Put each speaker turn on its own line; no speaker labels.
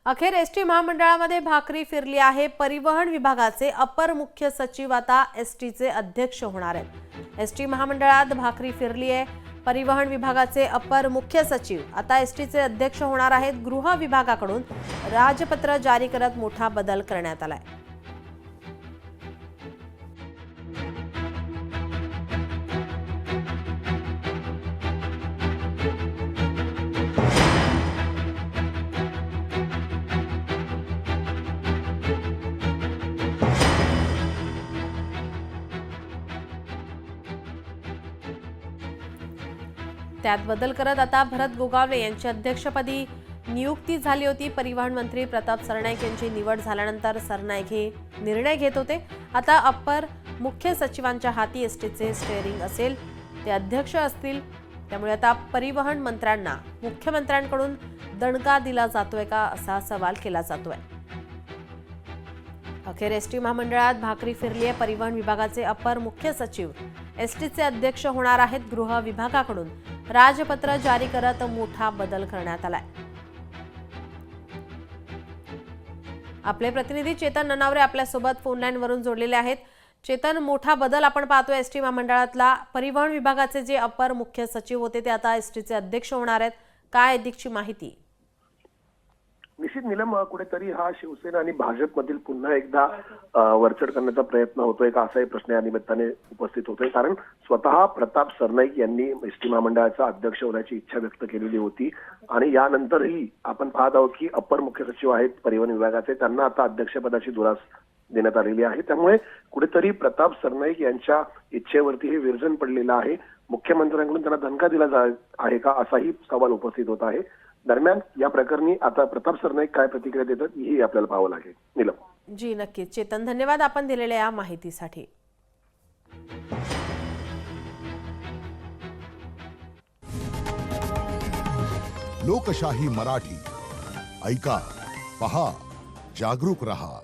अखेर एसटी महामंडळामध्ये भाकरी फिरली आहे। परिवहन विभागाचे अपर मुख्य सचिव आता एसटीचे अध्यक्ष होणार आहेत। एसटी महामंडळात भाकरी फिरली आहे। परिवहन विभागाचे अपर मुख्य सचिव आता एसटीचे अध्यक्ष होणार आहेत। गृह विभागाकडून राजपत्र जारी करत मोठा बदल करण्यात आलाय। त्यात बदल करत आता भरत गोगावले यांची अध्यक्षपदी नियुक्ती झाली होती। परिवहन मंत्री प्रताप सरनाईक यांची निवड झाल्यानंतर सरनाईक हे निर्णय घेत होते। आता अपर मुख्य सचिवांच्या हाती एसटीचे स्टीअरिंग असेल, ते अध्यक्ष असतील। त्यामुळे आता परिवहन मंत्र्यांना मुख्यमंत्र्यांकडून दणका दिला जातोय का असा सवाल केला जातोय। अखेर एसटी महामंडळात भाकरी फिरली आहे। परिवहन विभागाचे अपर मुख्य सचिव एसटीचे अध्यक्ष होणार आहेत। गृह विभागाकडून राजपत्र जारी करत मोठा बदल करण्यात आलाय। आपले प्रतिनिधी चेतन ननावरे आपल्यासोबत फोन लाईन वरून जोडलेले आहेत। चेतन, मोठा बदल आपण पाहतोय एसटी महामंडळातला। परिवहन विभागाचे जे अपर मुख्य सचिव होते ते आता एसटीचे अध्यक्ष होणार आहेत। काय अधिकची माहिती?
निश्चित नीलम, कुठेतरी हा शिवसेना आणि भाजपमधील पुन्हा एकदा वरचढ करण्याचा प्रयत्न होतोय का असाही प्रश्न या निमित्ताने उपस्थित होतोय। कारण स्वतः प्रताप सरनाईक यांनी एसटी महामंडळाचा अध्यक्ष होण्याची इच्छा व्यक्त केलेली होती आणि यानंतरही आपण पाहत आहोत की अपर मुख्य सचिव आहेत परिवहन विभागाचे, त्यांना आता अध्यक्षपदाची धुरा देण्यात आलेली आहे। त्यामुळे कुठेतरी प्रताप सरनाईक यांच्या इच्छेवरती हे विरजन पडलेलं आहे। मुख्यमंत्र्यांकडून त्यांना धनका दिला आहे का असाही सवाल उपस्थित होत आहे। दरम्यान या प्रकरणी आता प्रताप सरनाईक काय प्रतिक्रिया देतात ही आपल्याला पाहावं लागेल। नीलम
जी नक्कीच चेतन, धन्यवाद आपण दिलेल्या या माहितीसाठी।
लोकशाही मराठी ऐका, पहा, जागरूक रहा।